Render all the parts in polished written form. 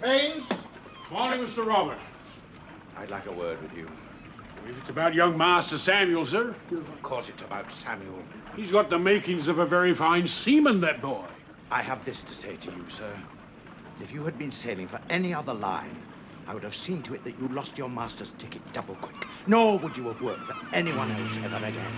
Baines. Morning, Mr. Robert. I'd like a word with you. If it's about young Master Samuel, sir. Of course it's about Samuel. He's got the makings of a very fine seaman, that boy. I have this to say to you, sir. If you had been sailing for any other line, I would have seen to it that you lost your master's ticket double quick. Nor would you have worked for anyone else ever again.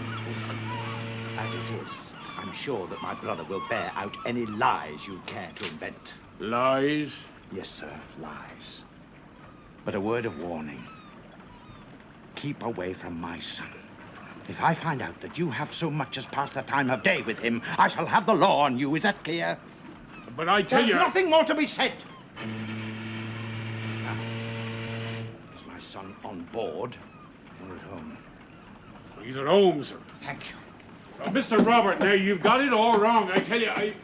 As it is, I'm sure that my brother will bear out any lies you care to invent. Lies? Yes, sir, lies. But a word of warning. Keep away from my son. If I find out that you have so much as passed the time of day with him, I shall have the law on you. Is that clear? But I tell you... There's nothing more to be said. Now, is my son on board or at home? He's at home, sir. Thank you. Mr. Robert, now, you've got it all wrong. I tell you,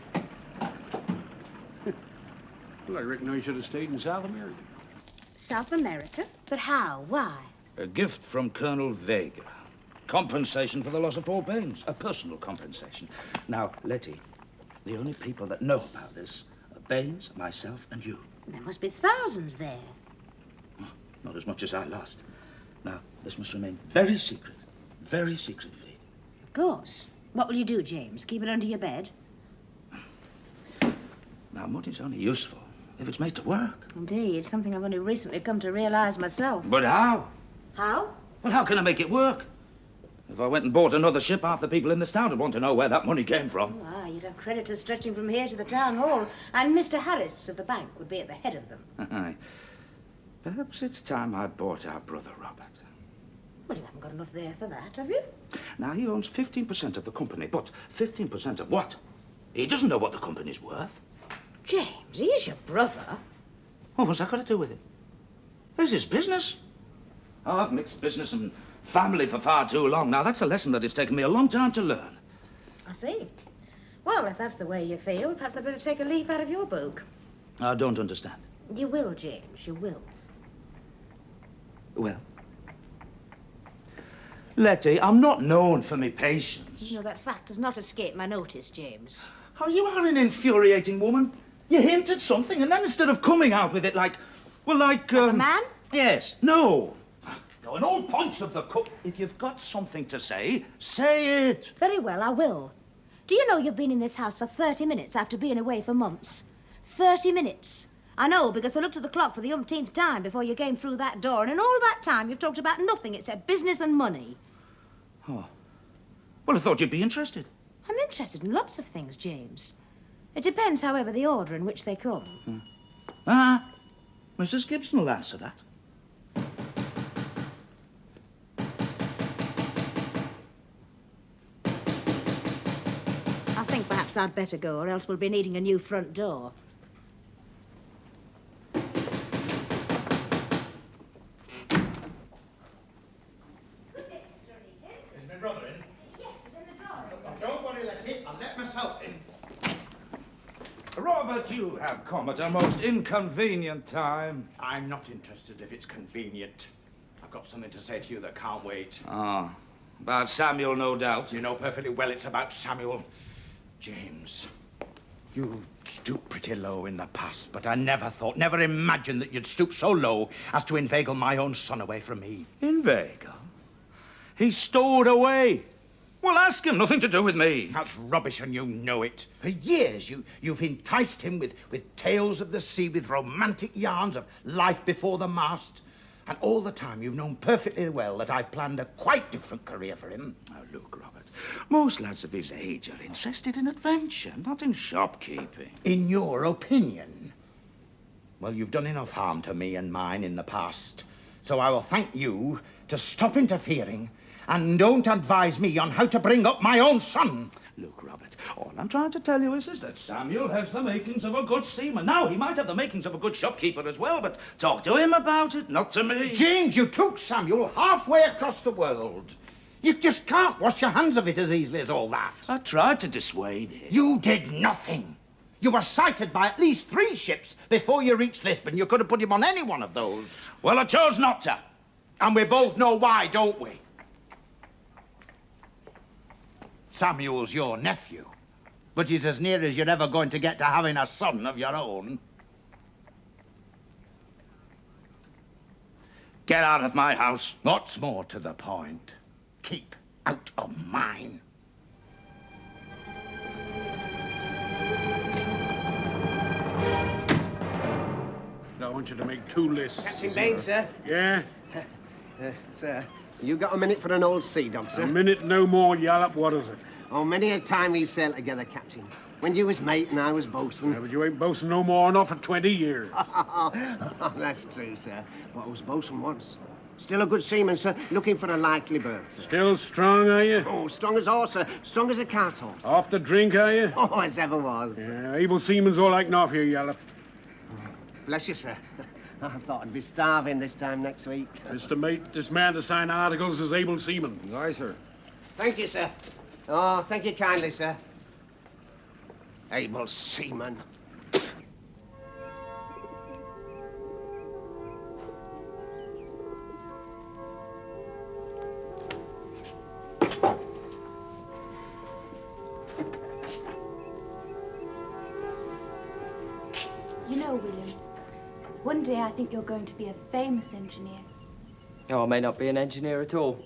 Well, I reckon I should have stayed in South America. South America? But how? Why? A gift from Colonel Vega. Compensation for the loss of poor Baines. A personal compensation. Now, Letty, the only people that know about this are Baines, myself, and you. There must be thousands there. Well, not as much as I lost. Now, this must remain very secret. Very secret indeed. Of course. What will you do, James? Keep it under your bed? Now, money's only useful if it's made to work. Indeed. Something I've only recently come to realize myself. But how? How? Well, how can I make it work? If I went and bought another ship, half the people in this town would want to know where that money came from. Ah, you'd have creditors stretching from here to the town hall, and Mr. Harris of the bank would be at the head of them. Perhaps it's time I bought our brother Robert. Well, you haven't got enough there for that, have you? Now, he owns 15% of the company, but 15% of what? He doesn't know what the company's worth. James, he is your brother. Well, what's that got to do with it? It's his business. Oh, I've mixed business and family for far too long. Now, that's a lesson that it's taken me a long time to learn. I see. Well, if that's the way you feel, perhaps I'd better take a leaf out of your book. I don't understand. You will, James, you will. Well? Letty, I'm not known for me patience. You know, that fact does not escape my notice, James. Oh, you are an infuriating woman. You hinted something, and then instead of coming out with it like... The man? Yes. No. No, in all points of the cook, if you've got something to say, say it. Very well, I will. Do you know you've been in this house for 30 minutes after being away for months? 30 minutes. I know, because I looked at the clock for the umpteenth time before you came through that door, and in all that time you've talked about nothing except business and money. Oh. Well, I thought you'd be interested. I'm interested in lots of things, James. It depends, however, the order in which they come. Mrs. Gibson will answer that. I think perhaps I'd better go, or else we'll be needing a new front door. Robert, you have come at a most inconvenient time. I'm not interested if it's convenient. I've got something to say to you that can't wait. Ah, about Samuel, no doubt. You know perfectly well it's about Samuel. James, you stooped pretty low in the past, but I never imagined that you'd stoop so low as to inveigle my own son away from me. Inveigle? He stowed away. Well, ask him. Nothing to do with me. That's rubbish, and you know it. For years, you've enticed him with tales of the sea, with romantic yarns of life before the mast. And all the time, you've known perfectly well that I've planned a quite different career for him. Now, look, Robert, most lads of his age are interested in adventure, not in shopkeeping. In your opinion? Well, you've done enough harm to me and mine in the past. So I will thank you to stop interfering. And don't advise me on how to bring up my own son. Look, Robert, all I'm trying to tell you is that Samuel has the makings of a good seaman. Now, he might have the makings of a good shopkeeper as well, but talk to him about it, not to me. James, you took Samuel halfway across the world. You just can't wash your hands of it as easily as all that. I tried to dissuade him. You did nothing. You were sighted by at least 3 ships before you reached Lisbon. You could have put him on any one of those. Well, I chose not to. And we both know why, don't we? Samuel's your nephew, but he's as near as you're ever going to get to having a son of your own. Get out of my house. What's more to the point, keep out of mine. I want you to make 2 lists. Captain Bain, sir. Yeah? Sir, you got a minute for an old sea dog, sir? A minute, no more, Yallop. What is it? Oh, many a time we sailed together, Captain. When you was mate and I was bosun. Yeah, but you ain't boasting no more, not for 20 years. That's true, sir. But I was bosun once. Still a good seaman, sir. Looking for a likely berth, sir. Still strong, are you? Oh, strong as horse, sir. Strong as a cart horse. Off the drink, are you? Oh, as ever was. Yeah, able seaman's all I can offer you, Yallop. Bless you, sir. I thought I'd be starving this time next week. Mr. Mate, this man to sign articles is able seaman. Aye, sir. Thank you, sir. Oh, thank you kindly, sir. Able seaman. You know, William, one day I think you're going to be a famous engineer. Oh, I may not be an engineer at all.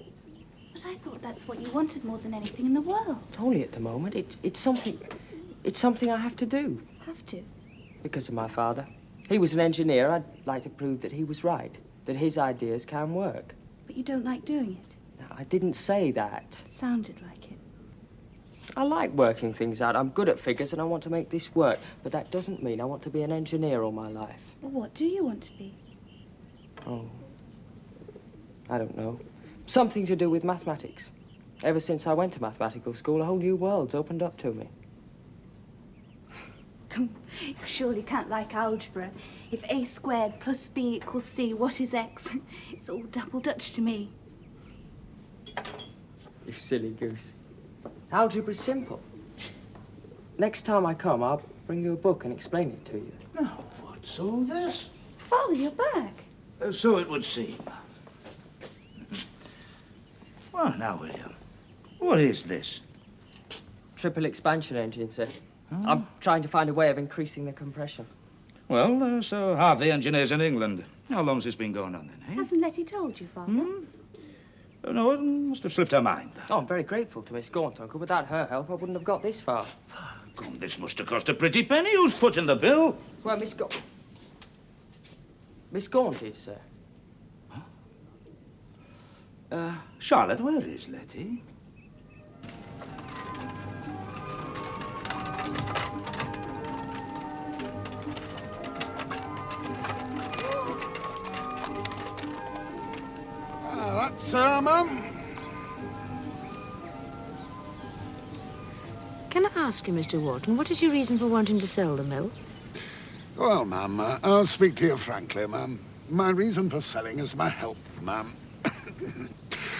But I thought that's what you wanted more than anything in the world. Only at the moment. It's something I have to do. Have to. Because of my father. He was an engineer. I'd like to prove that he was right, that his ideas can work. But you don't like doing it. Now, I didn't say that. It sounded like it. I like working things out. I'm good at figures and I want to make this work. But that doesn't mean I want to be an engineer all my life. Well, what do you want to be? Oh, I don't know. Something to do with mathematics. Ever since I went to mathematical school, a whole new world's opened up to me. You surely can't like algebra. If a squared plus b equals c, what is x? It's all double Dutch to me. You silly goose. Algebra's simple. Next time I come, I'll bring you a book and explain it to you. Now, what's all this? Father, you're back. So it would seem. Well, now, William, what is this? Triple expansion engine, sir. I'm trying to find a way of increasing the compression. Well, so half the engineers in England. How long's this been going on, then, eh? Hasn't Letty told you, Father? Oh, no, it must have slipped her mind. Oh, I'm very grateful to Miss Gaunt, Uncle. Without her help, I wouldn't have got this far. God, this must have cost a pretty penny. Who's footing the bill? Well, Miss Gaunt is, sir. Charlotte, where is Letty? That's Mum. Can I ask you, Mr. Wharton, what is your reason for wanting to sell the mill? Well, ma'am, I'll speak to you frankly, ma'am. My reason for selling is my health, ma'am.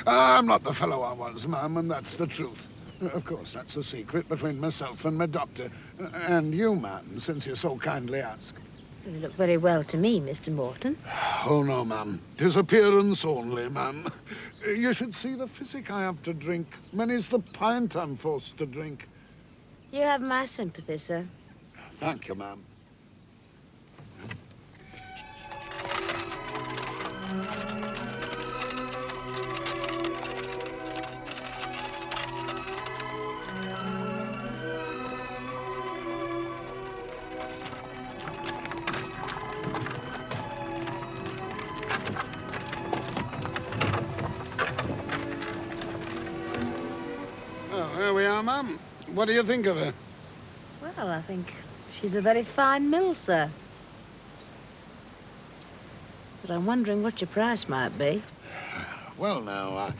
I'm not the fellow I was, ma'am, and that's the truth. Of course, that's a secret between myself and my doctor. And you, ma'am, since you so kindly ask. You look very well to me, Mr. Morton. Oh, no, ma'am. 'Tis appearance only, ma'am. You should see the physic I have to drink. Many's the pint I'm forced to drink. You have my sympathy, sir. Thank you, ma'am. Well, there we are, ma'am. What do you think of her? Well, I think she's a very fine mill, sir. But I'm wondering what your price might be. Well, now,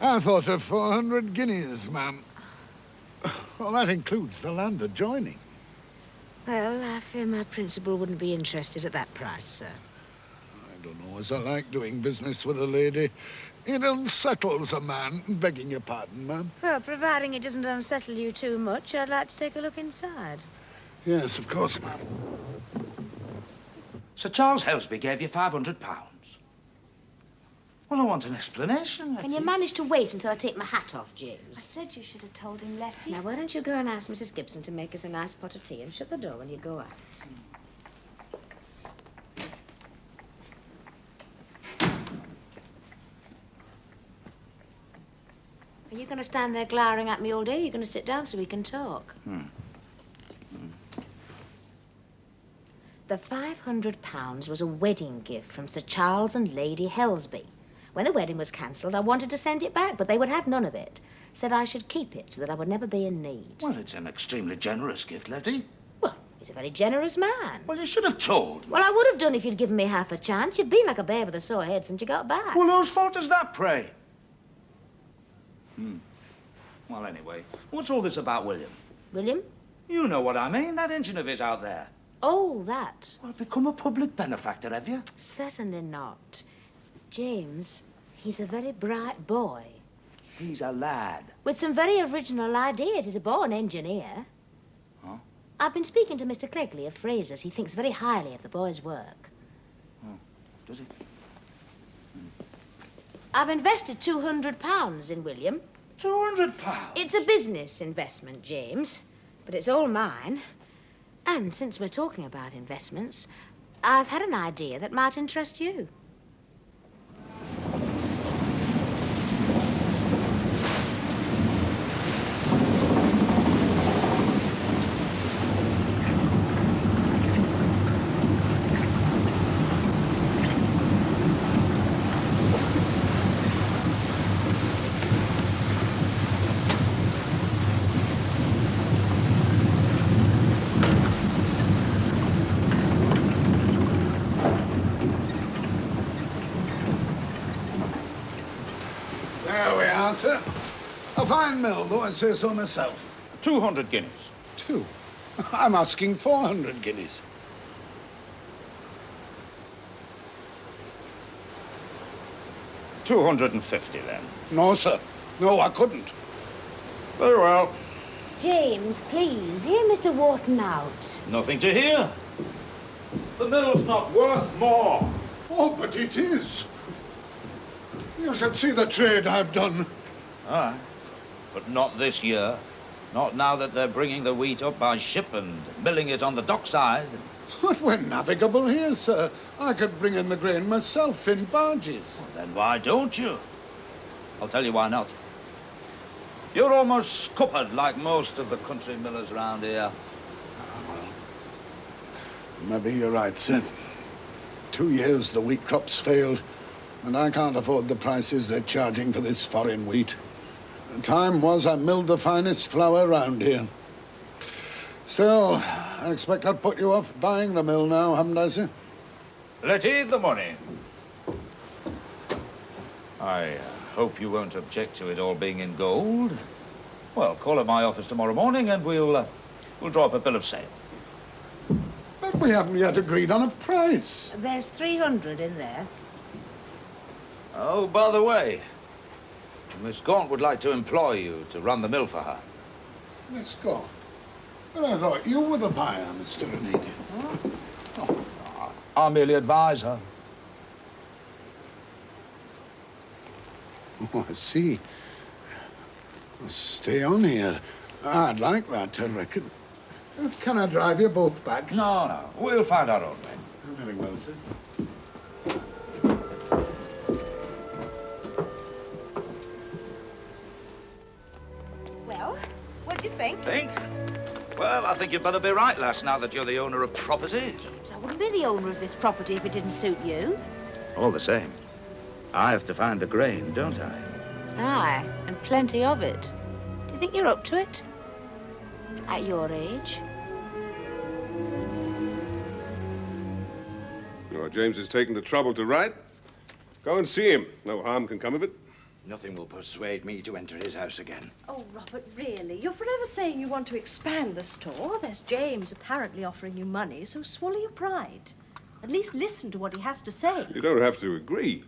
I thought of 400 guineas, ma'am. Well, that includes the land adjoining. Well, I fear my principal wouldn't be interested at that price, sir. I don't know as I like doing business with a lady. It unsettles a man, begging your pardon, ma'am. Well, providing it doesn't unsettle you too much, I'd like to take a look inside. Yes, of course, ma'am. Sir Charles Helsby gave you £500. Well, I want an explanation. Can you manage to wait until I take my hat off, I James? said you should have told him, Letty. Now, why don't you go and ask Mrs. Gibson to make us a nice pot of tea and shut the door when you go out? you going to stand there glowering at me all day? You're going to sit down so we can talk. The £500 was a wedding gift from Sir Charles and Lady Helsby. When the wedding was cancelled, I wanted to send it back, but they would have none of it. Said I should keep it so that I would never be in need. Well, it's an extremely generous gift, Letty. Well, he's a very generous man. Well, you should have told. Well, I would have done if you'd given me half a chance. You've been like a bear with a sore head since you got back. Well, whose fault is that, pray? Well, anyway, what's all this about William? William? You know what I mean, that engine of his out there. Oh, that. Well, become a public benefactor, have you? Certainly not. James, he's a very bright boy. He's a lad. With some very original ideas. He's a born engineer. Huh? I've been speaking to Mr. Clegley of Fraser's. He thinks very highly of the boy's work. Oh, does he? I've invested £200 in William. £200? It's a business investment, James, but it's all mine. And since we're talking about investments, I've had an idea that might interest you. There we are, sir. A fine mill, though I say so myself. 200 guineas. 2. I'm asking 400 guineas. £250 then. No, sir. No, I couldn't. Very well. James, please, hear Mr. Wharton out. Nothing to hear. The mill's not worth more. Oh, but it is. You should see the trade I've done. Aye, but not this year. Not now that they're bringing the wheat up by ship and milling it on the dockside. But we're navigable here, sir. I could bring in the grain myself in barges. Well, then why don't you? I'll tell you why not. You're almost scuppered like most of the country millers round here. Maybe you're right, sir. 2 years the wheat crop's failed, and I can't afford the prices they're charging for this foreign wheat. The time was I milled the finest flour round here. Still, I expect I've put you off buying the mill now, haven't I, sir? Letty, the money. I hope you won't object to it all being in gold. Well, call at my office tomorrow morning and we'll draw up a bill of sale. But we haven't yet agreed on a price. There's 300 in there. Oh, by the way, Miss Gaunt would like to employ you to run the mill for her. Miss Gaunt? But I thought you were the buyer, Mr. Onedin. I'll merely advise her. Oh, I see. Well, stay on here. I'd like that, I reckon. Can I drive you both back? No, we'll find our own way. Very well, sir. Well, what do you think? Think? Well, I think you'd better be right, lass, now that you're the owner of property. James, I wouldn't be the owner of this property if it didn't suit you. All the same, I have to find the grain, don't I? Aye, and plenty of it. Do you think you're up to it? At your age? Oh, James has taken the trouble to write. Go and see him. No harm can come of it. Nothing will persuade me to enter his house again. Oh, Robert, really? You're forever saying you want to expand the store. There's James apparently offering you money, so swallow your pride. At least listen to what he has to say. You don't have to agree.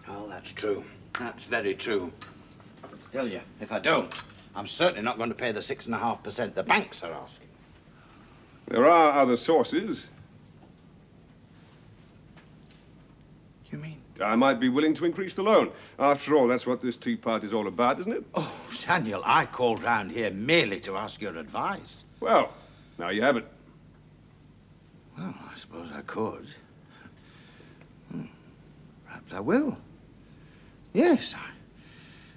Oh, that's true. That's very true. Tell you, if I don't, I'm certainly not going to pay the 6.5% the banks are asking. There are other sources. You mean? I might be willing to increase the loan. After all, that's what this tea party's all about, isn't it? Oh, Daniel, I called round here merely to ask your advice. Well, now you have it. Well, I suppose I could. Perhaps I will. Yes,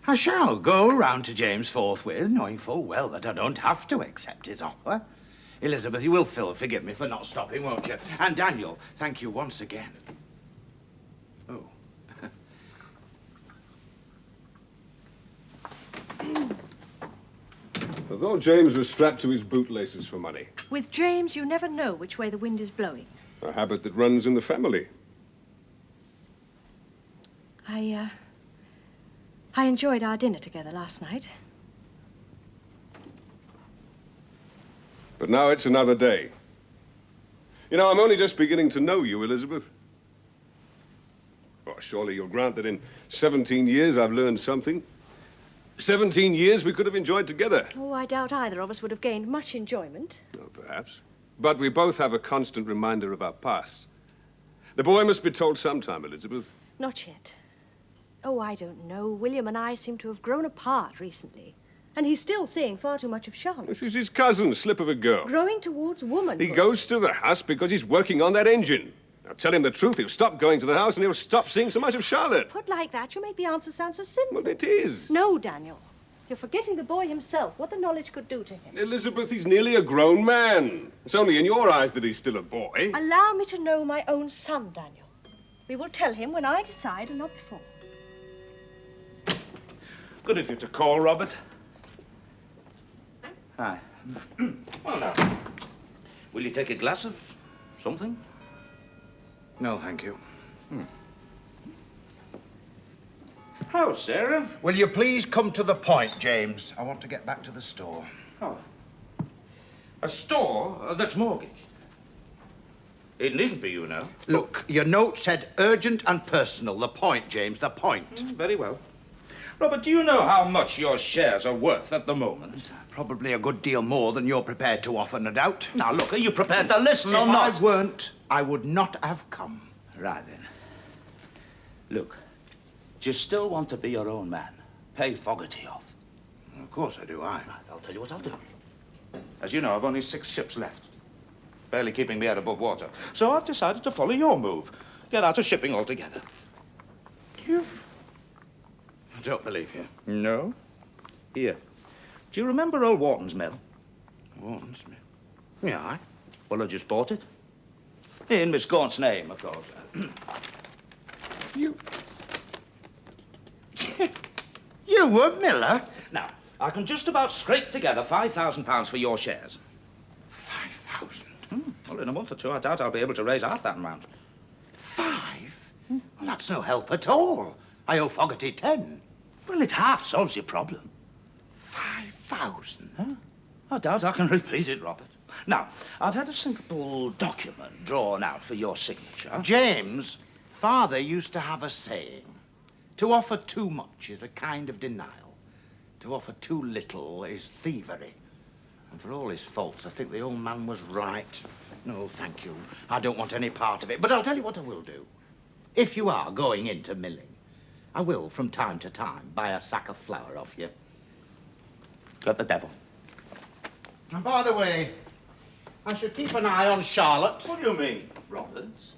I shall go round to James forthwith, knowing full well that I don't have to accept his offer. Elizabeth, you will forgive me for not stopping, won't you? And Daniel, thank you once again. Oh. I thought James was strapped to his bootlaces for money. With James, you never know which way the wind is blowing. A habit that runs in the family. I enjoyed our dinner together last night. But now it's another day. You know, I'm only just beginning to know you, Elizabeth. Well, surely you'll grant that in 17 years I've learned something. 17 years we could have enjoyed together. Oh, I doubt either of us would have gained much enjoyment. Oh, perhaps. But we both have a constant reminder of our past. The boy must be told sometime, Elizabeth. Not yet. Oh, I don't know. William and I seem to have grown apart recently. And he's still seeing far too much of Charlotte. She's his cousin, slip of a girl. Growing towards womanhood. He goes to the house because he's working on that engine. Now, tell him the truth. He'll stop going to the house and he'll stop seeing so much of Charlotte. Put like that, you make the answer sound so simple. Well, it is. No, Daniel. You're forgetting the boy himself, what the knowledge could do to him. Elizabeth, he's nearly a grown man. It's only in your eyes that he's still a boy. Allow me to know my own son, Daniel. We will tell him when I decide and not before. Good of you to call, Robert. Hi. Well, now, will you take a glass of something? No, thank you. How, Sarah? Will you please come to the point, James? I want to get back to the store. Oh. A store that's mortgaged? It needn't be, you know. Look, your note said urgent and personal. The point, James, the point. Very well. Robert, do you know how much your shares are worth at the moment? Probably a good deal more than you're prepared to offer, no doubt. Now, look, are you prepared to listen or If not? I weren't, I would not have come. Right, then. Look, do you still want to be your own man? Pay Fogarty off. Of course I do, Right, I'll tell you what I'll do. As you know, I've only 6 ships left. Barely keeping me head above water. So I've decided to follow your move. Get out of shipping altogether. I don't believe you. No? Here. Do you remember old Wharton's mill? Wharton's mill? Yeah, Well, I just bought it. In Miss Gaunt's name, of course. You were Miller? Now, I can just about scrape together £5,000 for your shares. 5,000? Well, in a month or two, I doubt I'll be able to raise half that amount. 5? Well, that's no help at all. I owe Fogarty 10. Well, it half solves your problem. 5,000? Huh? I doubt I can repeat it, Robert. Now, I've had a simple document drawn out for your signature. James, Father used to have a saying. To offer too much is a kind of denial. To offer too little is thievery. And for all his faults, I think the old man was right. No, thank you. I don't want any part of it. But I'll tell you what I will do. If you are going into milling, I will, from time to time, buy a sack of flour off you. Got the devil. And by the way, I should keep an eye on Charlotte. What do you mean, Roberts?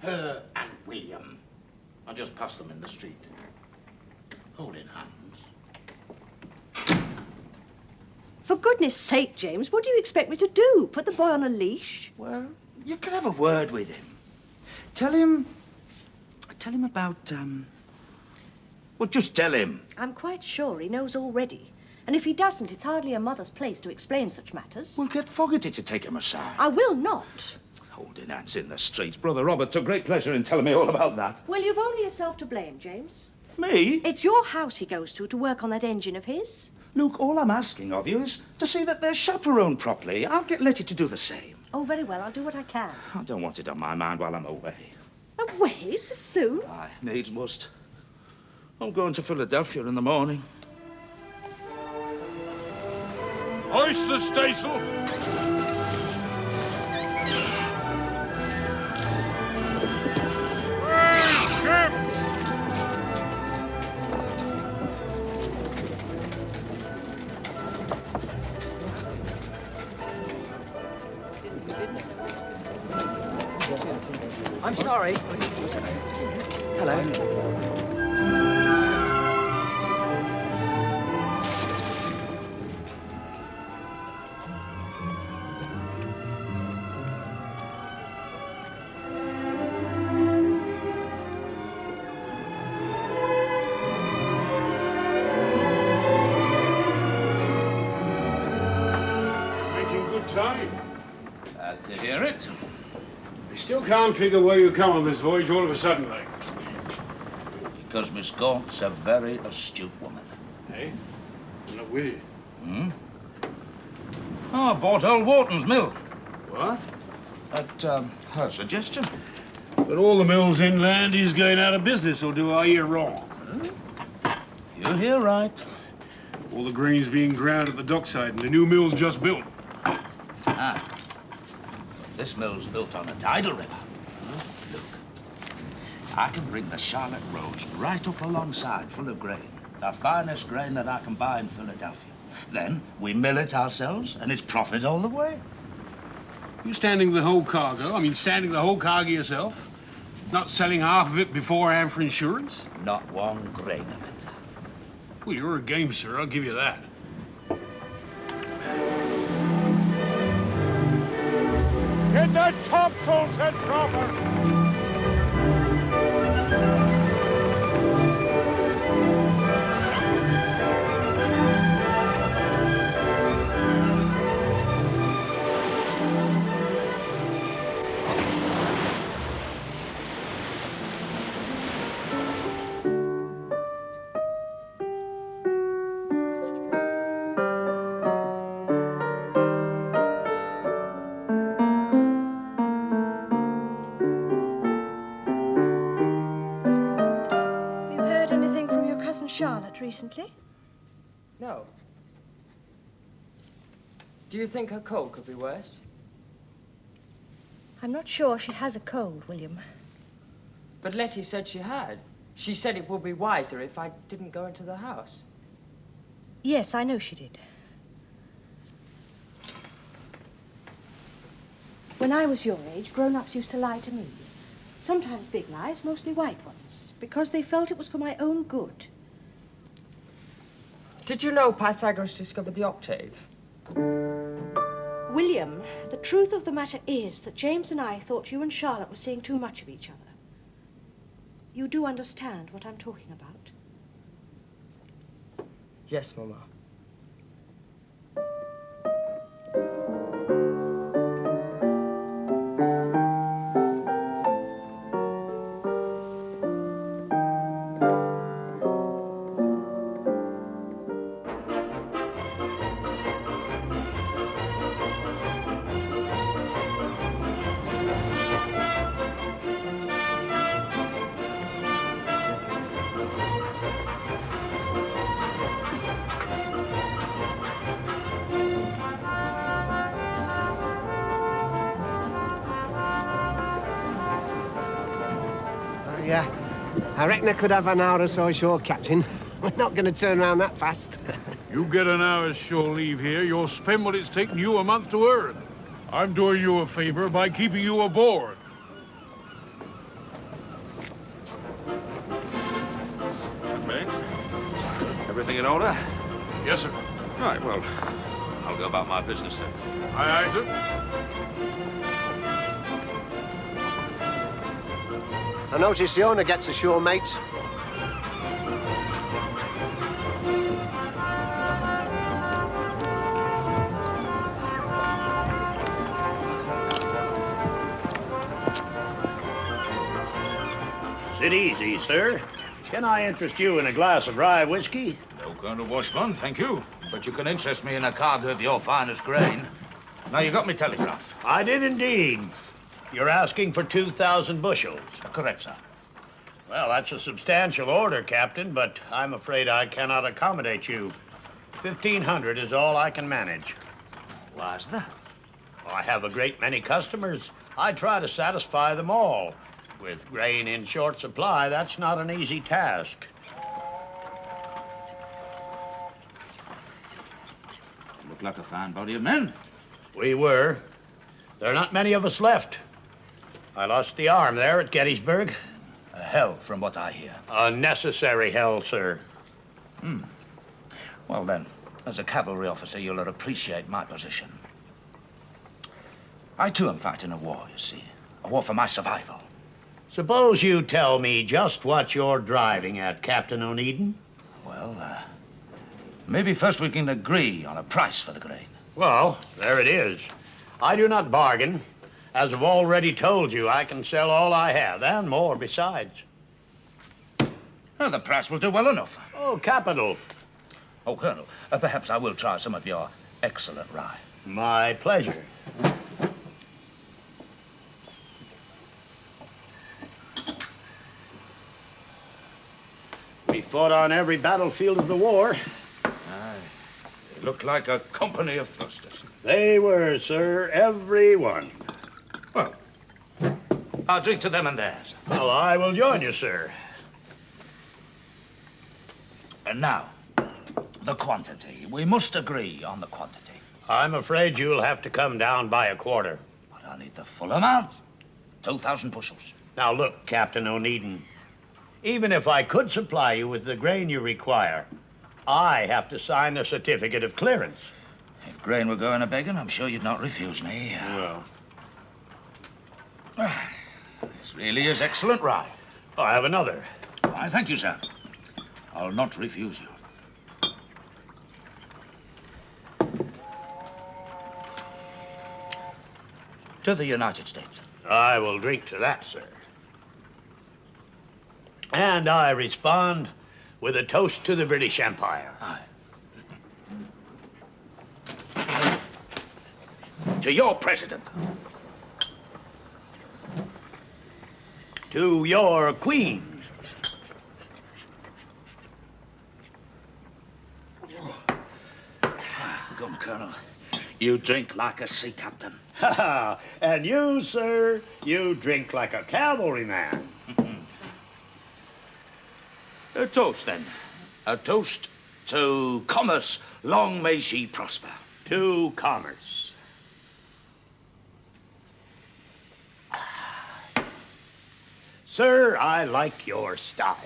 Her and William. I just passed them in the street, holding hands. For goodness sake, James, what do you expect me to do? Put the boy on a leash? Well, you could have a word with him. Tell him about, well, just tell him. I'm quite sure he knows already. And if he doesn't, it's hardly a mother's place to explain such matters. We'll get Fogarty to take him aside. I will not. Holding hands in the streets. Brother Robert took great pleasure in telling me all about that. Well, you've only yourself to blame, James. Me? It's your house he goes to work on that engine of his. Luke, all I'm asking of you is to see that they're chaperoned properly. I'll get Letty to do the same. Oh, very well. I'll do what I can. I don't want it on my mind while I'm away. Away so soon? Aye, needs must. I'm going to Philadelphia in the morning. Hoist the staysail! I'm sorry. Hello. time. Glad to hear it. I still can't figure where you come on this voyage all of a sudden, like. Because Miss Gaunt's a very astute woman. Hey? I'm not with you. Hmm? Oh, I bought old Wharton's mill. What? At her suggestion. But all the mills inland is going out of business, or do I hear wrong? You hear right. All the grain's being ground at the dockside, and the new mill's just built. Ah. This mill's built on a tidal river. Look. I can bring the Charlotte roads right up alongside, full of grain. The finest grain that I can buy in Philadelphia. Then we mill it ourselves, and it's profit all the way. You standing the whole cargo? I mean, standing the whole cargo yourself? Not selling half of it beforehand for insurance? Not one grain of it. Well, you're a gamester, I'll give you that. Get that topsail set proper! Charlotte recently? No. Do you think her cold could be worse? I'm not sure she has a cold, William. But Letty said she had. She said it would be wiser if I didn't go into the house. Yes, I know she did. When I was your age, grown-ups used to lie to me. Sometimes big lies, mostly white ones, because they felt it was for my own good. Did you know Pythagoras discovered the octave? William, the truth of the matter is that James and I thought you and Charlotte were seeing too much of each other. You do understand what I'm talking about? Yes, Mama. Yeah, I reckon I could have an hour or so ashore, Captain. We're not going to turn around that fast. You get an hour's shore leave here, you'll spend what it's taken you a month to earn. I'm doing you a favor by keeping you aboard. Banks? Everything in order? Yes, sir. Right, well, I'll go about my business then. Aye, aye, sir. I notice the owner gets ashore, mates. Sit easy, sir. Can I interest you in a glass of rye whiskey? No kind of washman, thank you. But you can interest me in a cargo of your finest grain. Now, you got me telegraph. I did indeed. You're asking for 2,000 bushels. Correct, sir. Well, that's a substantial order, Captain, but I'm afraid I cannot accommodate you. 1,500 is all I can manage. Why's that? I have a great many customers. I try to satisfy them all. With grain in short supply, that's not an easy task. Look like a fine body of men. We were. There are not many of us left. I lost the arm there at Gettysburg. A hell, from what I hear. A necessary hell, sir. Well, then, as a cavalry officer, you'll appreciate my position. I, too, am fighting a war, you see. A war for my survival. Suppose you tell me just what you're driving at, Captain Onedin? Well, maybe first we can agree on a price for the grain. Well, there it is. I do not bargain. As I've already told you, I can sell all I have, and more besides. Well, the price will do well enough. Oh, capital. Oh, Colonel, perhaps I will try some of your excellent rye. My pleasure. We fought on every battlefield of the war. Aye. They looked like a company of thrusters. They were, sir, every one. Well, I'll drink to them and theirs. Well, I will join you, sir. And now, the quantity. We must agree on the quantity. I'm afraid you'll have to come down by a quarter. But I need the full amount. 2,000 bushels. Now, look, Captain Onedin. Even if I could supply you with the grain you require, I have to sign the certificate of clearance. If grain were going a begging, I'm sure you'd not refuse me. Well, This really is excellent rye. I have another. I thank you, sir. I'll not refuse you. To the United States. I will drink to that, sir. And I respond with a toast to the British Empire. Aye. To your president. To your queen. Come, Colonel. You drink like a sea captain. Ha ha! And you, sir, you drink like a cavalryman. A toast, then. A toast to commerce. Long may she prosper. To commerce. Sir, I like your style.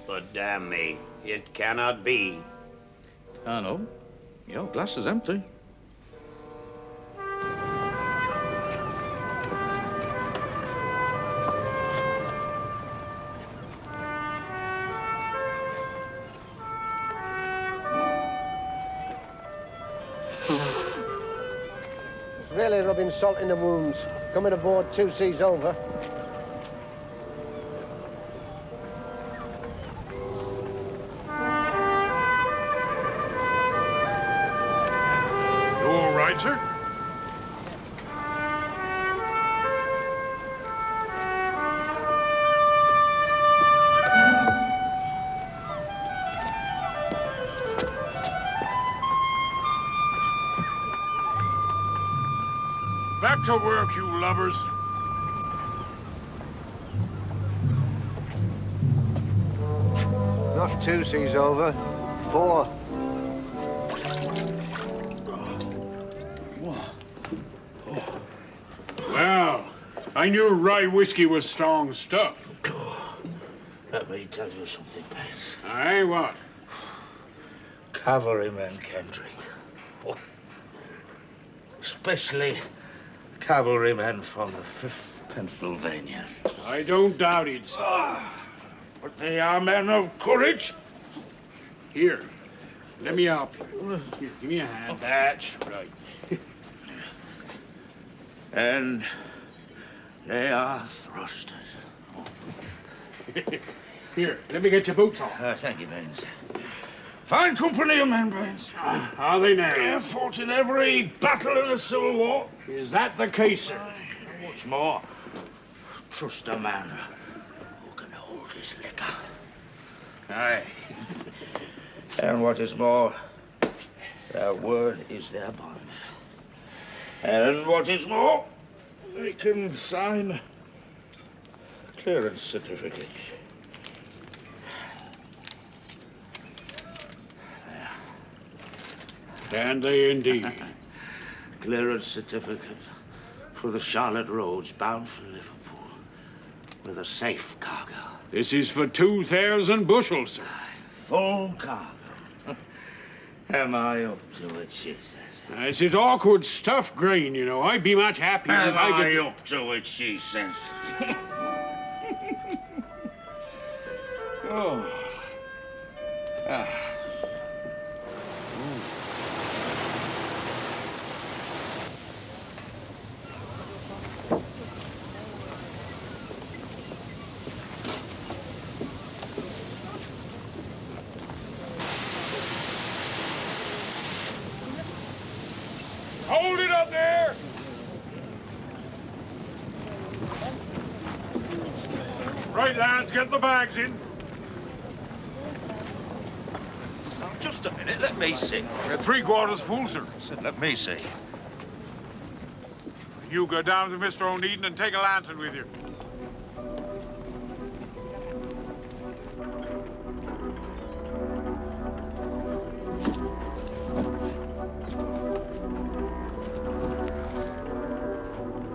But damn me, it cannot be. Colonel, your glass is empty. It's really rubbing salt in the wounds. Coming aboard 2 seas over. You all right, sir? Back to work, you lubbers. Not 2 seas over, 4. Well, I knew rye whiskey was strong stuff. Let me tell you something, Bates. Aye, what? Cavalrymen can drink. Especially cavalrymen from the 5th Pennsylvania. I don't doubt it, sir. But they are men of courage. Here, let me help you. Here, give me a hand. That's right. And they are thrusters. Here, let me get your boots on. Thank you, Baines. Fine company of men, Baines. Are they now? They have fought in every battle in the Civil War. Is that the case, sir? What's more, trust a man who can hold his liquor. Aye. And what is more, their word is their bond. And what is more, they can sign clearance certificates. Can they indeed? Clearance certificate for the Charlotte Roads bound for Liverpool with a safe cargo. This is for 2,000 bushels, sir. Full cargo. Am I up to it, she says. This is awkward stuff, grain, you know. I'd be much happier Am if I could... up to it, she says. Oh. Ah. Hold it up there! Right, lads, get the bags in. Now, just a minute, let me see. They're 3/4 full, sir. Let me see. You go down to Mr. Onedin and take a lantern with you.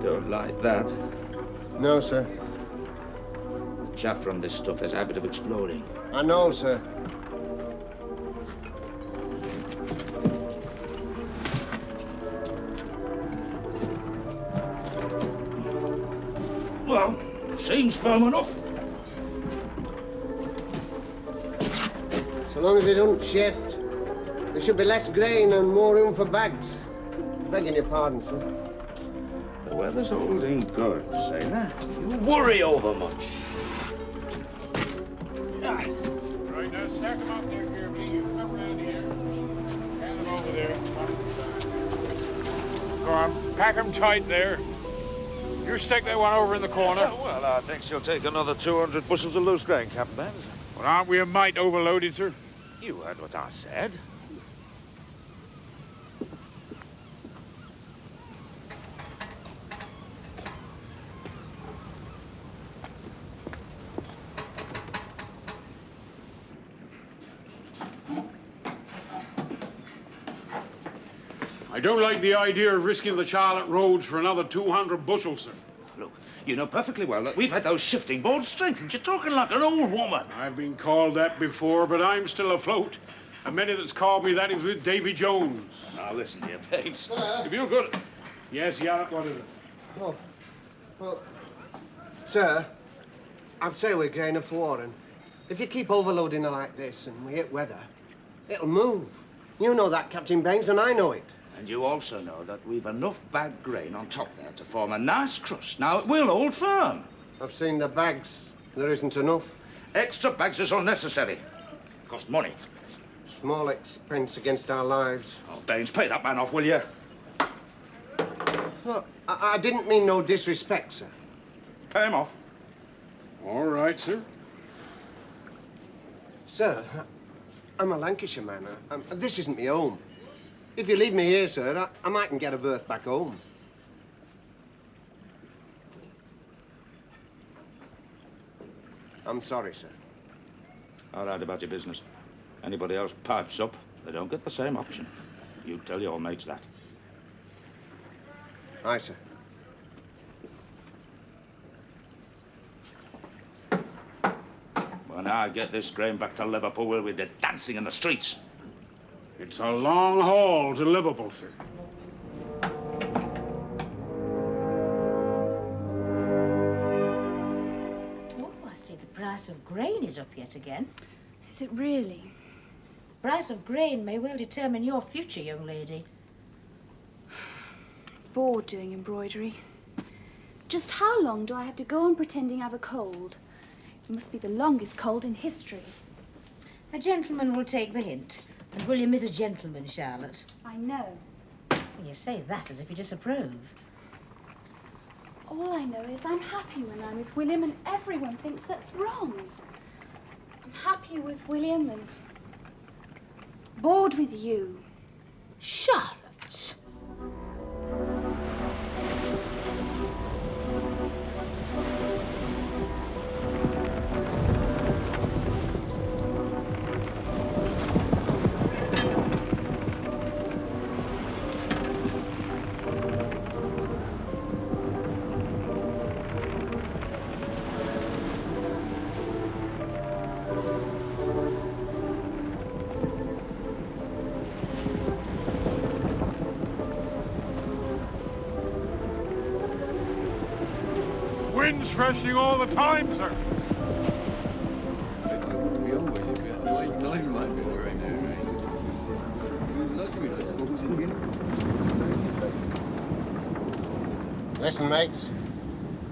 Don't like that. No, sir. The chaff from this stuff has a habit of exploding. I know, sir. Well, seems firm enough. So long as it don't shift, there should be less grain and more room for bags. Begging your pardon, sir. The weather's holding good, sailor. You worry over much. Right, now stack them up there carefully. You come around here. Hand them over there. Go on, pack them tight there. You stick that one over in the corner. Well, I think she'll take another 200 bushels of loose grain, Captain Banks. Well, aren't we a mite overloaded, sir? You heard what I said. I don't like the idea of risking the Charlotte roads for another 200 bushels, sir. Look, you know perfectly well that we've had those shifting boards strengthened. You're talking like an old woman. I've been called that before, but I'm still afloat. And many that's called me that is with Davy Jones. Now, listen here, Bates. If you're good... Yes, Yalop, what is it? Oh, well, sir, I'd say we're grain of foreign. If you keep overloading it like this and we hit weather, it'll move. You know that, Captain Banks, and I know it. And you also know that we've enough bagged grain on top there to form a nice crust. Now, it will hold firm. I've seen the bags. There isn't enough. Extra bags is unnecessary. Cost money. Small expense against our lives. Oh, Baines, pay that man off, will you? Look, I didn't mean no disrespect, sir. Pay him off. All right, sir. Sir, I'm a Lancashire man. This isn't my home. If you leave me here, sir, I mightn't get a berth back home. I'm sorry, sir. All right about your business. Anybody else pipes up, they don't get the same option. You tell your mates that. Aye, sir. When I get this grain back to Liverpool, we'll be dancing in the streets. It's a long haul to Liverpool, sir. Oh, I see the price of grain is up yet again. Is it really? Price of grain may well determine your future, young lady. Bored doing embroidery. Just how long do I have to go on pretending I've a cold? It must be the longest cold in history. A gentleman will take the hint. And William is a gentleman, Charlotte. I know. You say that as if you disapprove. All I know is I'm happy when I'm with William and everyone thinks that's wrong. I'm happy with William and bored with you. Charlotte! Wind's freshening all the time, sir. I wouldn't be always if you had nine lines all right now, right? Luxury, I suppose, in the Listen, mates.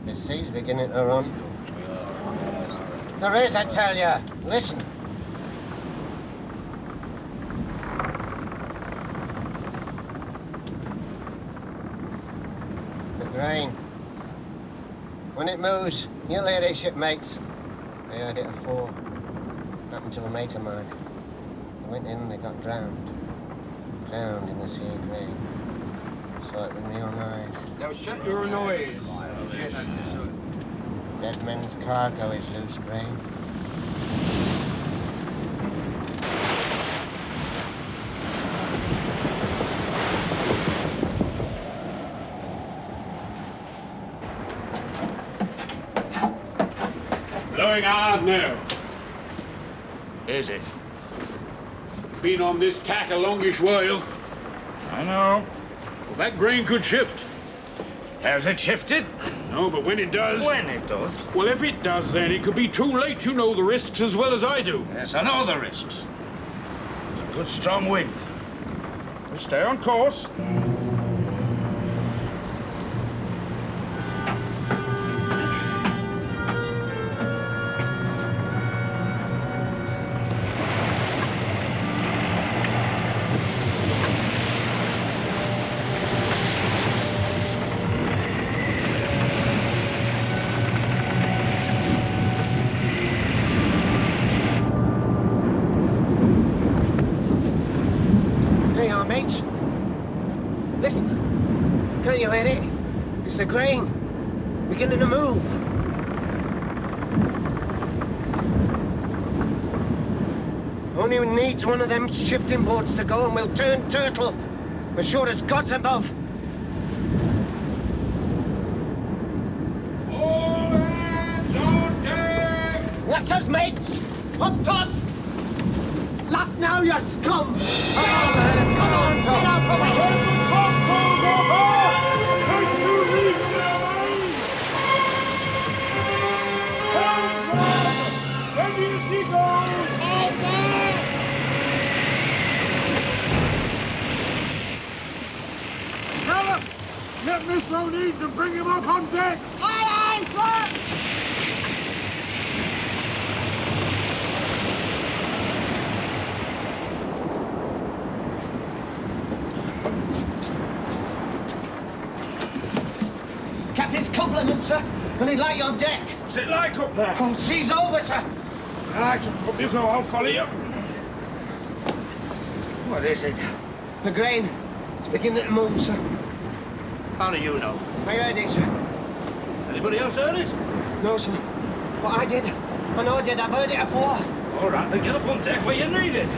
The sea's beginning to run. There is, I tell you. Listen. Grain. When it moves, you'll hear it, shipmates. I heard it afore. Happened to a mate of mine. They went in and they got drowned. Drowned in the sea of grain. Saw it with my own eyes. Now shut your noise. Dead men's cargo is loose grain. Blowing hard now. Is it? Been on this tack a longish while. I know. Well, that grain could shift. Has it shifted? No, but when it does... When it does? Well, if it does, then it could be too late. You know the risks as well as I do. Yes, I know the risks. It's a good strong wind. We'll stay on course. Listen, can you hear it? It's the grain, beginning to move. Only needs one of them shifting boats to go and we'll turn turtle, as sure as God's above. All hands on deck! That's us, mates! Up top! Laugh now, you scum! Come on, get out from the Get Mr. Onedin to bring him up on deck! Aye, aye, sir! Captain's compliments, sir, and he'd like you on deck. What's it like up there? Oh, sea's over, sir. Right, up you go, I'll follow you. What is it? The grain. It's beginning to move, sir. How do you know? I heard it, sir. Anybody else heard it? No, sir. But I did. I know I did. I've heard it before. All right, then get up on deck where you need it.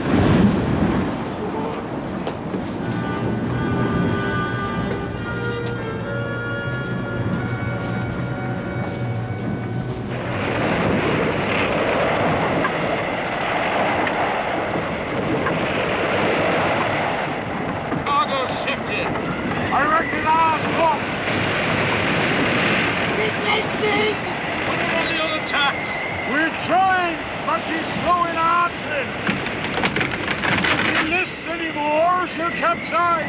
She'll capsize!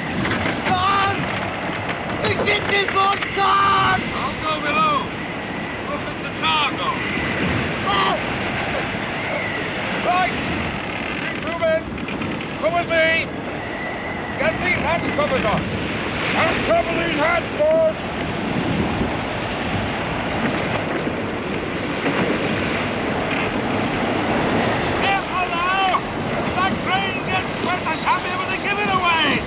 Gone! The shifting boat's gone! I'll go below. Look at the cargo. Oh! Right! You two men, come with me. Get these hatch covers off. Uncover these hatch, boys! Careful now! That grain gets wet, I shan't be able to give it away!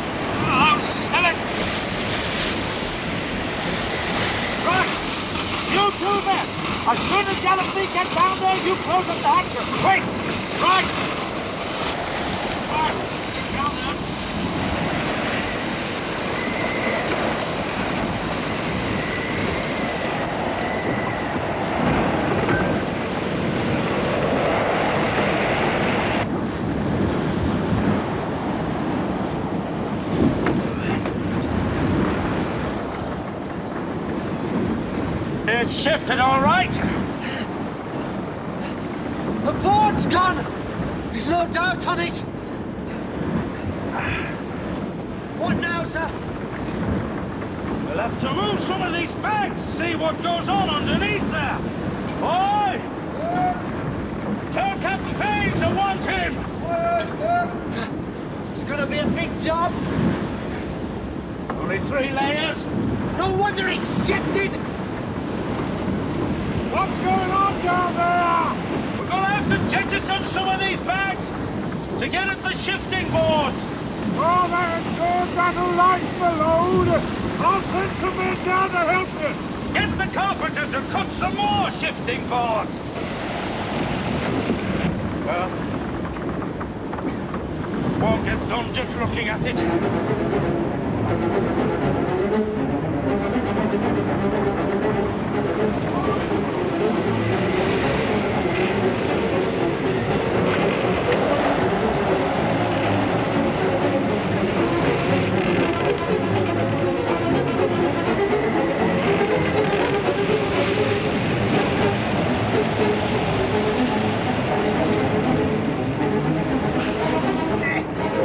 I'll sell it! Right! You two men! As soon as Gallopy gets down there, you close up the hatches! Wait! Right! Right! Get down there! It's shifted, all right. The board's gone! There's no doubt on it! What now, sir? We'll have to move some of these bags, see what goes on underneath there. Boy! Tell Captain Payne to want him! It's gonna be a big job. Only Only 3 layers. No wonder it's shifted! What's going on down there? We're gonna have to jettison some of these bags to get at the shifting boards. Oh, that good, that'll lighten the load. I'll send some men down to help you. Get the carpenter to cut some more shifting boards. Well, won't get done just looking at it.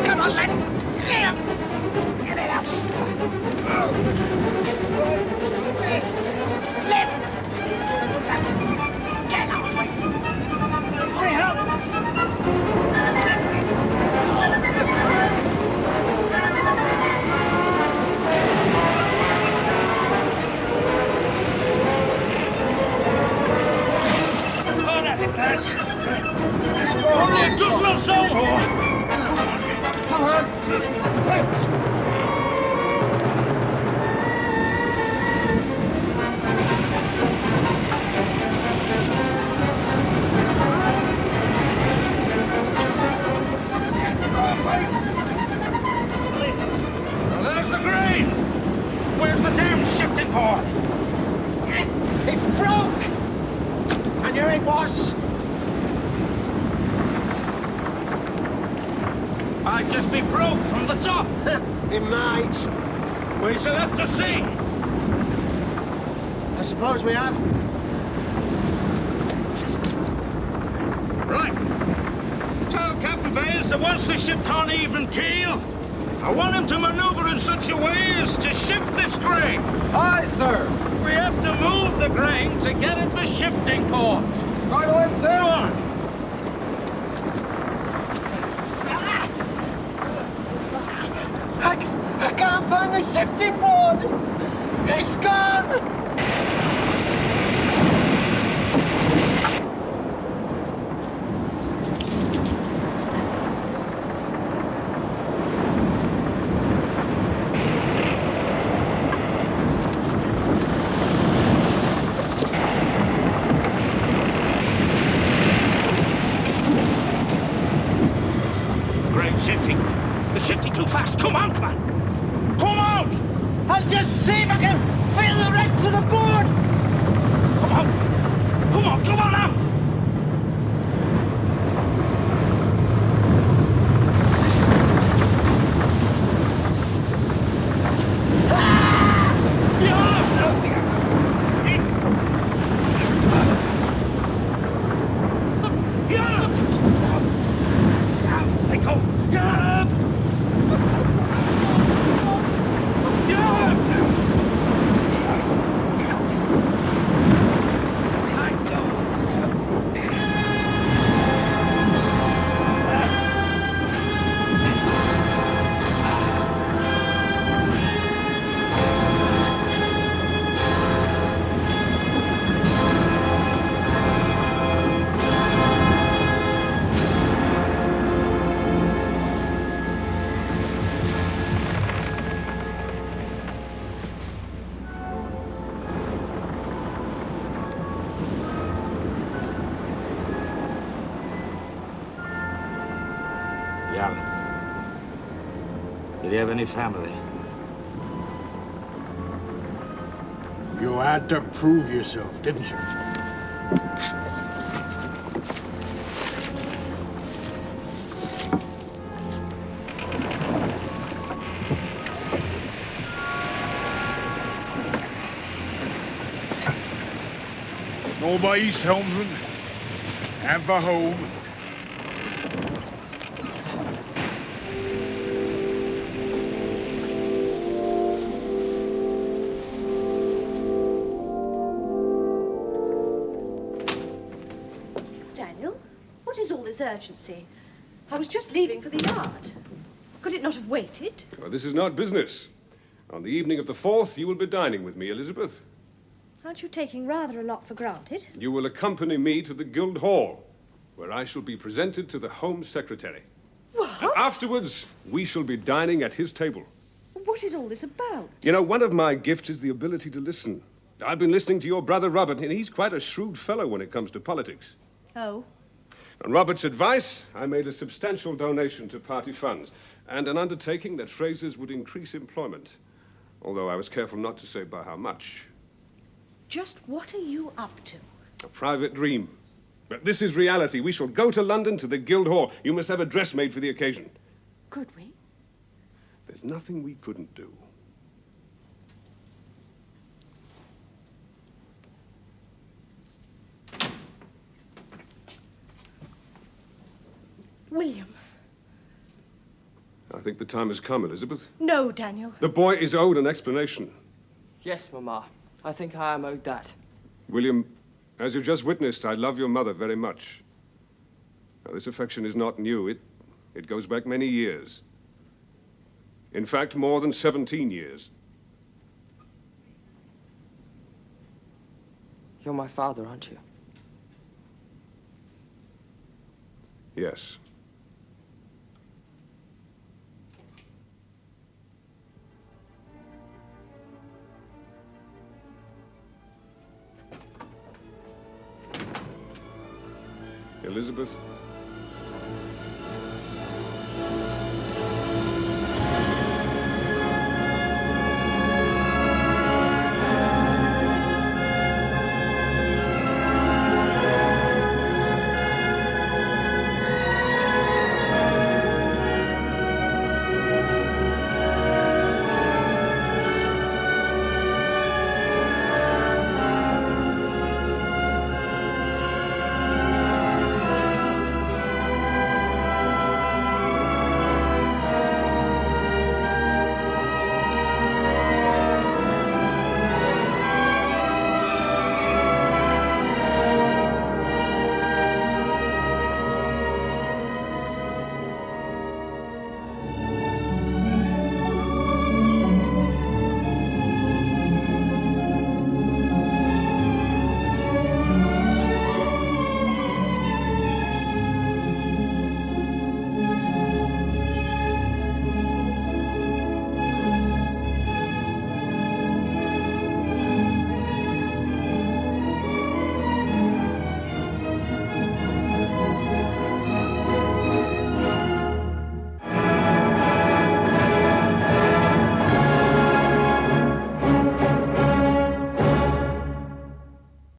Come on, lads! Get it up! Left! Get on! Hurry up! Oh, that's only a dozen or so more. Come on! Well, there's the grain. Where's the damn shifting board? It's broke! I knew it was! Might just be broke from the top. It might. We shall have to see. I suppose we have. Right. Tell Captain Bales that once the ship's on even keel, I want him to maneuver in such a way as to shift this grain. Aye, sir. We have to move the grain to get at the shifting ports. Right away, sir. Go on. I can't find the shifting board! It's gone! Grain shifting. It's shifting too fast. Come on, come on. Come out! I'll just see if I can feel the rest of the board! Come on. Come on, come on now. Let go. Young. Did he have any family? You had to prove yourself, didn't you? Know by East Helmsman and for home. Daniel, what is all this urgency? I was just leaving for the yard. Could it not have waited? Well, this is not business. On the evening of the 4th, you will be dining with me, Elizabeth. Aren't you taking rather a lot for granted? You will accompany me to the Guild Hall, where I shall be presented to the Home Secretary. What? And afterwards, we shall be dining at his table. What is all this about? You know, one of my gifts is the ability to listen. I've been listening to your brother Robert, and he's quite a shrewd fellow when it comes to politics. Oh? On Robert's advice, I made a substantial donation to party funds and an undertaking that Fraser's would increase employment, although I was careful not to say by how much. Just what are you up to? A private dream. But this is reality. We shall go to London to the Guild Hall. You must have a dress made for the occasion. Could we? There's nothing we couldn't do. William. I think the time has come, Elizabeth. No, Daniel. The boy is owed an explanation. Yes, Mama. I think I am owed that. William, as you've just witnessed, I love your mother very much. Now, this affection is not new. It goes back many years. In fact, more than 17 years. You're my father, aren't you? Yes. Elizabeth?